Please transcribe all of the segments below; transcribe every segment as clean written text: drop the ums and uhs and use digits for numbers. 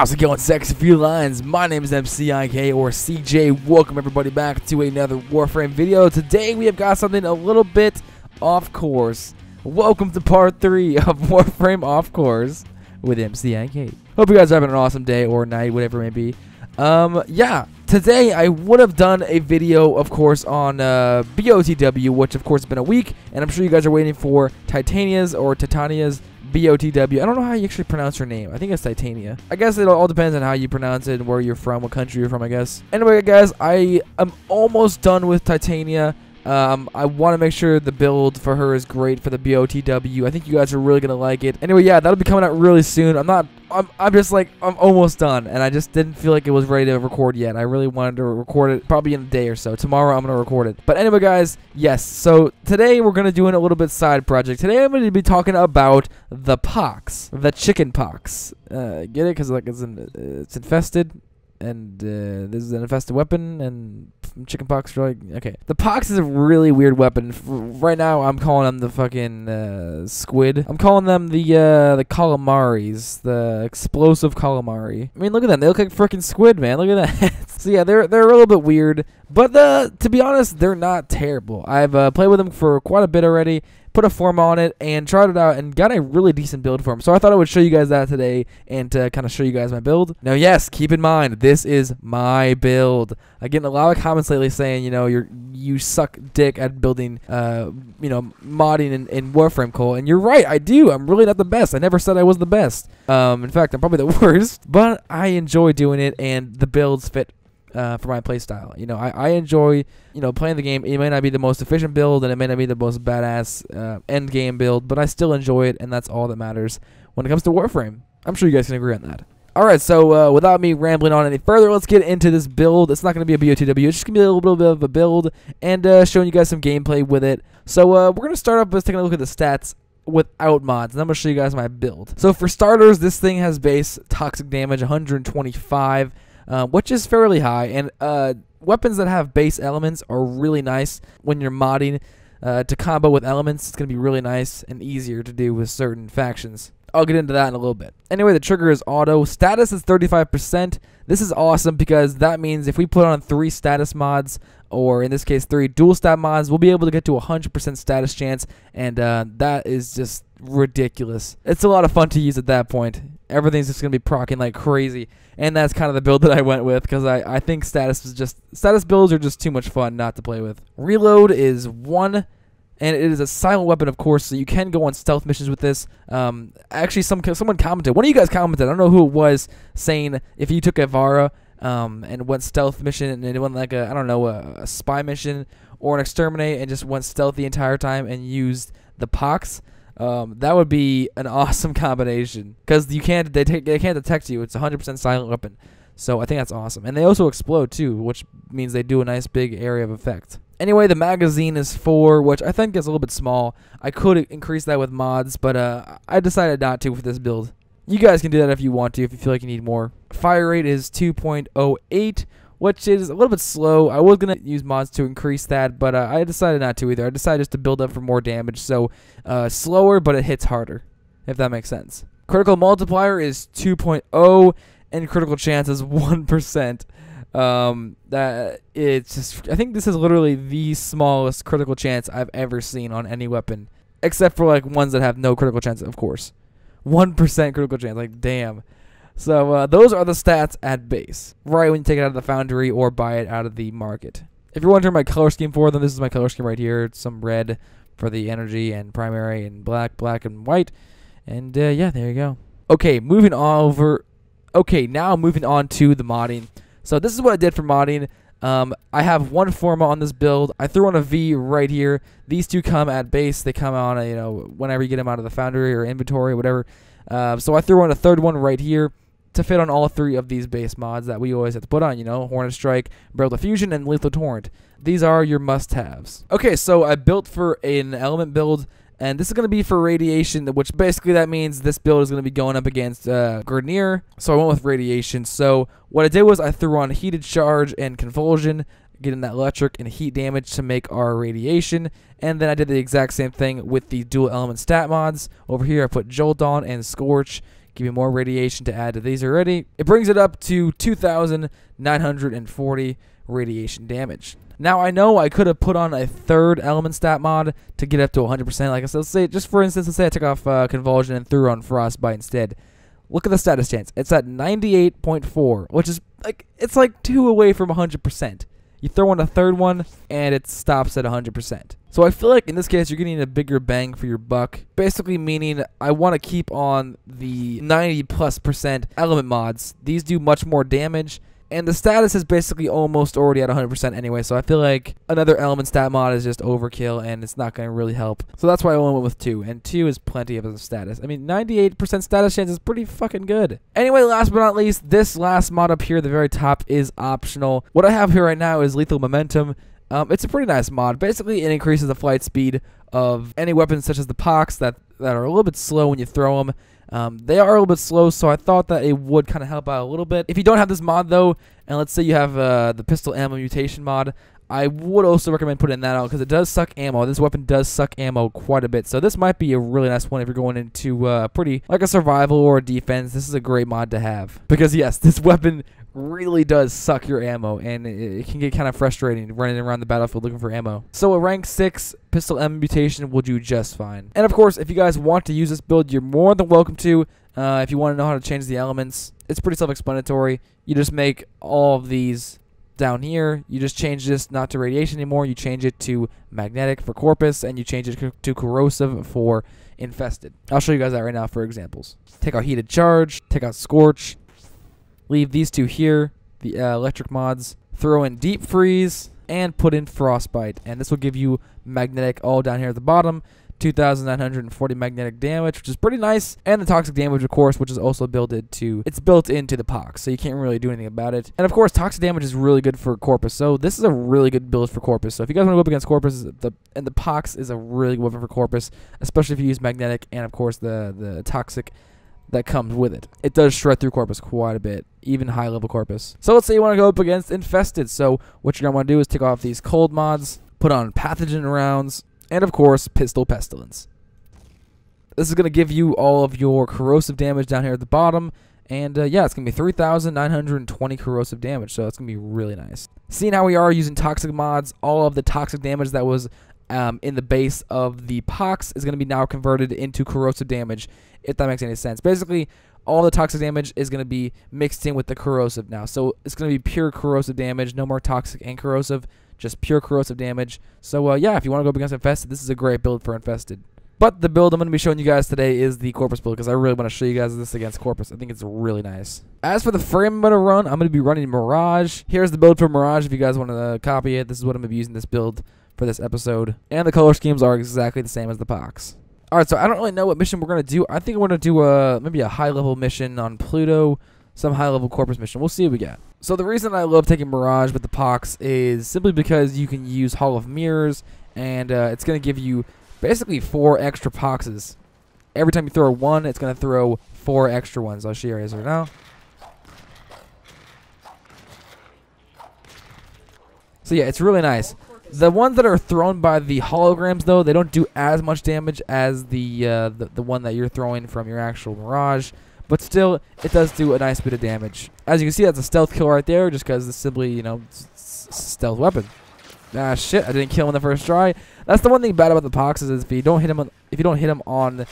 How's it going, sexy felines? My name is MCIK or CJ. Welcome everybody back to another Warframe video. Today we have got something a little bit off course. Welcome to part 3 of Warframe Off Course with MCIK. Hope you guys are having an awesome day or night, whatever it may be. Yeah, today I would have done a video, of course, on BOTW, which of course has been a week, and I'm sure you guys are waiting for Titania's BOTW. I don't know how you actually pronounce her name. I think it's Titania. I guess it all depends on how you pronounce it and where you're from, what country you're from, I guess. Anyway, guys, I am almost done with Titania. I want to make sure the build for her is great for the BOTW. I think you guys are really gonna like it. Anyway, yeah, that'll be coming out really soon. I'm just like, I'm almost done, and I just didn't feel like it was ready to record yet. I really wanted to record it probably in a day or so. Tomorrow I'm gonna record it. But anyway, guys, yes. So today we're gonna do a little bit side project. Today I'm gonna be talking about the pox, the chicken pox. Get it? Because like it's infested. And this is an infested weapon, and chicken pox, like, okay. The pox is a really weird weapon. Right now, I'm calling them the fucking squid. I'm calling them the calamaris, the explosive calamari. I mean, look at them. They look like freaking squid, man. Look at that. So yeah, they're a little bit weird, but to be honest, they're not terrible. I've played with them for quite a bit already. Put a form on it and tried it out and got a really decent build for him. So I thought I would show you guys that today and to kind of show you guys my build. Now, yes, keep in mind, this is my build. I get a lot of comments lately saying, you know, you suck dick at building, you know, modding in Warframe, Cole. And you're right, I do. I'm really not the best. I never said I was the best. In fact, I'm probably the worst. But I enjoy doing it, and the builds fit for my playstyle. You know, I enjoy, you know, playing the game. It may not be the most efficient build, and it may not be the most badass end game build, but I still enjoy it, and that's all that matters when it comes to Warframe. I'm sure you guys can agree on that. Alright, so without me rambling on any further, let's get into this build. It's not going to be a BOTW, it's just going to be a little bit of a build, and showing you guys some gameplay with it. So we're going to start off by taking a look at the stats without mods, and I'm going to show you guys my build. So for starters, this thing has base toxic damage 125, which is fairly high, and weapons that have base elements are really nice when you're modding to combo with elements. It's going to be really nice and easier to do with certain factions. I'll get into that in a little bit. Anyway, the trigger is auto. Status is 35%. This is awesome because that means if we put on 3 status mods, or in this case 3 dual stat mods, we'll be able to get to 100% status chance, and that is just ridiculous. It's a lot of fun to use at that point. Everything's just going to be proccing like crazy, and that's kind of the build that I went with because I think status builds are just too much fun not to play with. Reload is 1. And it is a silent weapon, of course, so you can go on stealth missions with this. Actually, someone commented. One of you guys commented. I don't know who it was, saying if you took a Vara and went stealth mission and it went like I don't know, a spy mission or an exterminate and just went stealth the entire time and used the pox, that would be an awesome combination because they can't detect you. It's a 100% silent weapon. So I think that's awesome. And they also explode too, which means they do a nice big area of effect. Anyway, the magazine is 4, which I think is a little bit small. I could increase that with mods, but I decided not to for this build. You guys can do that if you want to, if you feel like you need more. Fire rate is 2.08, which is a little bit slow. I was going to use mods to increase that, but I decided not to either. I decided just to build up for more damage, so slower, but it hits harder, if that makes sense. Critical multiplier is 2.0, and critical chance is 1%. That it's just, I think this is literally the smallest critical chance I've ever seen on any weapon, except for like ones that have no critical chance, of course. 1% critical chance, like damn. So those are the stats at base, right when you take it out of the foundry or buy it out of the market. If you're wondering my color scheme for them, this is my color scheme right here. It's some red for the energy and primary, and black and white, and yeah, there you go. Okay, moving on over. Okay, now moving on to the modding. So this is what I did for modding. I have 1 forma on this build. I threw on a V right here. These 2 come at base. They come on, you know, whenever you get them out of the foundry or inventory or whatever. So I threw on a 3rd one right here to fit on all 3 of these base mods that we always have to put on, you know, Hornet Strike, Barrel Diffusion, and Lethal Torrent. These are your must-haves. Okay, so I built for an element build, and this is going to be for radiation, which basically that means this build is going to be going up against Grineer. So I went with radiation. So what I did was I threw on heated charge and convulsion, getting that electric and heat damage to make our radiation. And then I did the exact same thing with the dual element stat mods. Over here I put Jolt on and Scorch, give you more radiation to add to these already. It brings it up to 2,940 radiation damage. Now, I know I could have put on a third element stat mod to get up to 100%. Like I said, let's say, just for instance, let's say I took off Convulsion and threw on Frostbite instead. Look at the status chance. It's at 98.4, which is like, it's like 2 away from 100%. You throw on a third one, and it stops at 100%. So I feel like in this case, you're getting a bigger bang for your buck. Basically meaning I want to keep on the 90+% element mods. These do much more damage. And the status is basically almost already at 100% anyway, so I feel like another element stat mod is just overkill, and it's not going to really help. So that's why I only went with 2, and 2 is plenty of a status. I mean, 98% status chance is pretty fucking good. Anyway, last but not least, this last mod up here at the very top is optional. What I have here right now is Lethal Momentum. It's a pretty nice mod. Basically, it increases the flight speed of any weapons such as the Pox that are a little bit slow when you throw them. They are a little bit slow, so I thought that it would kind of help out a little bit. If you don't have this mod, though, and let's say you have the pistol ammo mutation mod, I would also recommend putting that out because it does suck ammo. This weapon does suck ammo quite a bit, so this might be a really nice one if you're going into pretty like a survival or a defense. This is a great mod to have because, yes, this weapon really does suck your ammo, and it can get kind of frustrating running around the battlefield looking for ammo. So a rank 6 pistol ammo mutation will do just fine. And of course, if you guys want to use this build, you're more than welcome to. If you want to know how to change the elements, it's pretty self-explanatory. You just make all of these down here. You just change this not to radiation anymore. You change it to magnetic for Corpus, and you change it to corrosive for infested. I'll show you guys that right now for examples. Take out heated charge, take out scorch, leave these two here, the electric mods, throw in deep freeze, and put in frostbite. And this will give you magnetic all down here at the bottom, 2,940 magnetic damage, which is pretty nice. And the toxic damage, of course, which is also built into the Pox, so you can't really do anything about it. And of course, toxic damage is really good for Corpus, so this is a really good build for Corpus. So if you guys want to go up against Corpus, the Pox is a really good weapon for Corpus, especially if you use magnetic and of course the toxic that comes with it. It does shred through Corpus quite a bit, even high level Corpus. So let's say you want to go up against Infested. So what you're going to want to do is take off these cold mods, put on pathogen rounds, and of course Pistol Pestilence. This is going to give you all of your corrosive damage down here at the bottom, and yeah, it's going to be 3,920 corrosive damage, so it's going to be really nice. Seeing how we are using toxic mods, all of the toxic damage that was in the base of the Pox is going to be now converted into corrosive damage, if that makes any sense. Basically, all the toxic damage is going to be mixed in with the corrosive now. So it's going to be pure corrosive damage, no more toxic and corrosive, just pure corrosive damage. So yeah, if you want to go up against Infested, this is a great build for Infested. But the build I'm going to be showing you guys today is the Corpus build, because I really want to show you guys this against Corpus. I think it's really nice. As for the frame I'm going to run, I'm going to be running Mirage. Here's the build for Mirage if you guys want to copy it. This is what I'm going to be using this build for this episode. And the color schemes are exactly the same as the Pox. Alright, so I don't really know what mission we're going to do. I think we're going to do maybe a high-level mission on Pluto, some high-level Corpus mission. We'll see what we got. So the reason I love taking Mirage with the Pox is simply because you can use Hall of Mirrors, and it's going to give you basically 4 extra Poxes. Every time you throw one, it's going to throw 4 extra ones. I'll show you guys right now. So yeah, it's really nice. The ones that are thrown by the holograms, though, they don't do as much damage as the one that you're throwing from your actual Mirage. But still, it does do a nice bit of damage. As you can see, that's a stealth kill right there, just because it's simply, you know, stealth weapon. Ah, shit! I didn't kill him in the first try. That's the one thing bad about the Poxes is if you don't hit him on,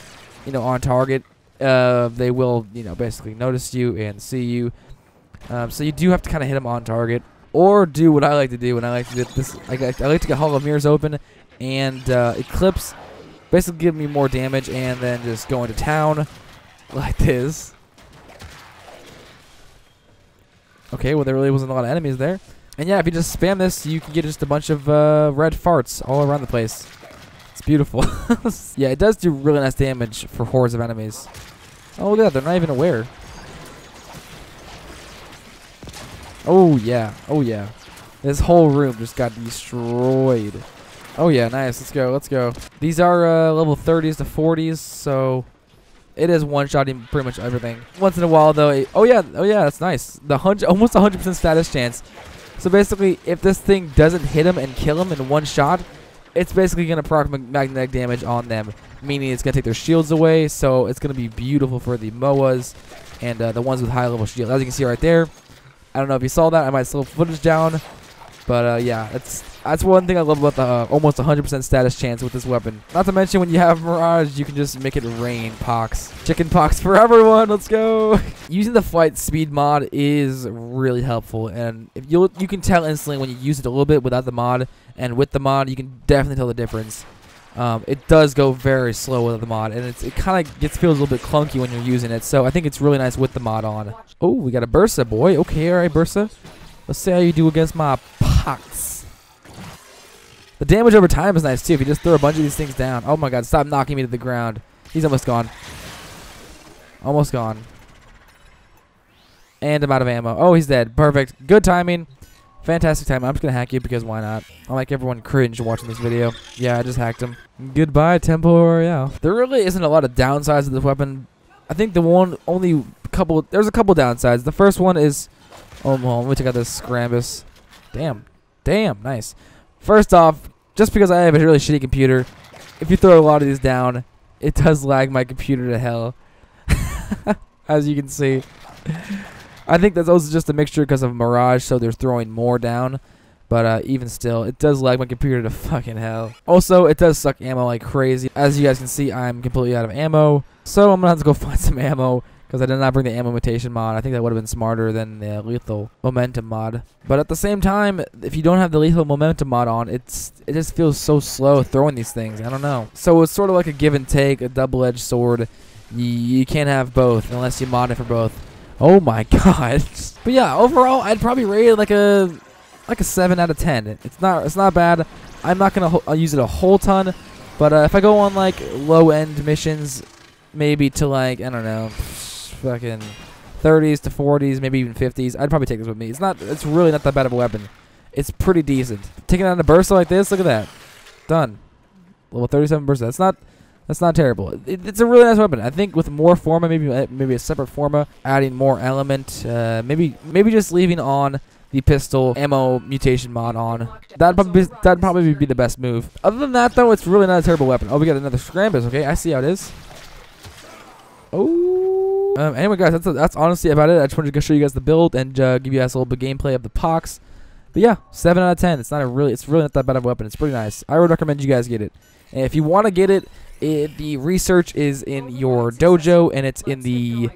you know, on target, they will, you know, basically notice you and see you. So you do have to kind of hit them on target. Or do what I like to do when I like to get this. I like to get Hall of Mirrors open and Eclipse, basically give me more damage, and then just go into town like this. Okay, well there really wasn't a lot of enemies there, and yeah, if you just spam this, you can get just a bunch of red farts all around the place. It's beautiful. Yeah, it does do really nice damage for hordes of enemies. Oh look at that, they're not even aware. Oh yeah, oh yeah. This whole room just got destroyed. Oh yeah, nice, let's go, let's go. These are level 30s to 40s, so it is one-shotting pretty much everything. Once in a while though, oh yeah, that's nice. The almost 100% status chance. So basically, if this thing doesn't hit him and kill him in one shot, it's basically going to proc magnetic damage on them, meaning it's going to take their shields away, so it's going to be beautiful for the MOAs and the ones with high level shields. As you can see right there, I don't know if you saw that. I might slow footage down, but yeah, that's one thing I love about the almost 100% status chance with this weapon. Not to mention when you have Mirage, you can just make it rain pox. Chicken pox for everyone. Let's go. Using the flight speed mod is really helpful, and if you can tell instantly when you use it a little bit without the mod, and with the mod, you can definitely tell the difference. It does go very slow with the mod, and it kind of feels a little bit clunky when you're using it. So I think it's really nice with the mod on. Oh, we got a Bursa, boy. Okay, all right, Bursa. Let's see how you do against my pox. The damage over time is nice too. If you just throw a bunch of these things down. Oh my God! Stop knocking me to the ground. He's almost gone. Almost gone. And I'm out of ammo. Oh, he's dead. Perfect. Good timing. Fantastic timing. I'm just gonna hack you because why not? I like everyone cringe watching this video. Yeah, I just hacked him. Goodbye, Temple Royale. There really isn't a lot of downsides of this weapon. I think there's a couple downsides. The first one is, oh well, let me check out this Scrambus. Damn, nice. First off, just because I have a really shitty computer, if you throw a lot of these down, it does lag my computer to hell. As you can see. I think that's also just a mixture because of Mirage, so they're throwing more down. But even still, it does lag my computer to fucking hell. Also, it does suck ammo like crazy. As you guys can see, I'm completely out of ammo. So I'm going to have to go find some ammo because I did not bring the ammo mutation mod. I think that would have been smarter than the lethal momentum mod. But at the same time, if you don't have the lethal momentum mod on, it just feels so slow throwing these things. I don't know. So it's sort of like a give and take, a double-edged sword. You can't have both unless you mod it for both. Oh my God. But yeah, overall, I'd probably rate it like a 7 out of 10. It's not bad. I'm not gonna use it a whole ton, but if I go on like low-end missions, maybe to like, I don't know, fucking 30s to 40s, maybe even 50s, I'd probably take this with me. It's really not that bad of a weapon. It's pretty decent. Taking on a Bursa like this, look at that. Done. Level 37 Bursa. That's not terrible. It's a really nice weapon. I think with more forma, maybe a separate forma, adding more element, maybe just leaving on the pistol ammo mutation mod on. That'd probably be the best move. Other than that, though, it's really not a terrible weapon. Oh, we got another Scrambus. Okay, I see how it is. Oh. Anyway, guys, that's honestly about it. I just wanted to show you guys the build and give you guys a little bit of gameplay of the Pox. But yeah, 7 out of 10. It's really not that bad of a weapon. It's pretty nice. I would recommend you guys get it. And if you want to get it, the research is in your dojo, and it's in the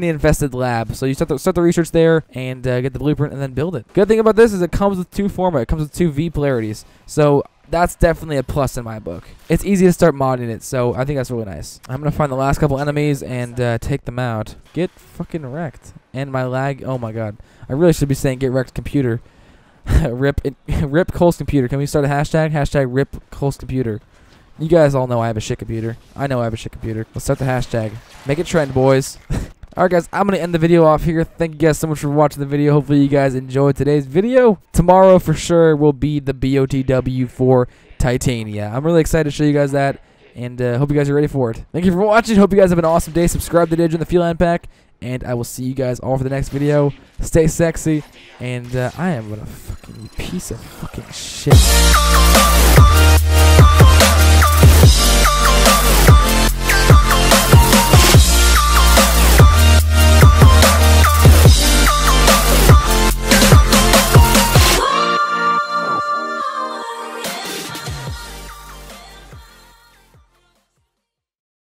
infested lab. So you start the research there and get the blueprint and then build it. Good thing about this is it comes with 2 format. It comes with 2 V polarities. So that's definitely a plus in my book. It's easy to start modding it, so I think that's really nice. I'm gonna find the last couple enemies and take them out. Get fucking wrecked. And my lag. Oh my God. I really should be saying get wrecked computer. Rip Cole's computer. Can we start a hashtag? Hashtag rip Cole's computer. You guys all know I have a shit computer. I know I have a shit computer. Let's start the hashtag. Make it trend, boys. Alright, guys. I'm going to end the video off here. Thank you guys so much for watching the video. Hopefully, you guys enjoyed today's video. Tomorrow, for sure, will be the BOTW for Titania. I'm really excited to show you guys that. And hope you guys are ready for it. Thank you for watching. Hope you guys have an awesome day. Subscribe to the Join the Feline Pack. And I will see you guys all for the next video. Stay sexy. And I am a fucking piece of fucking shit.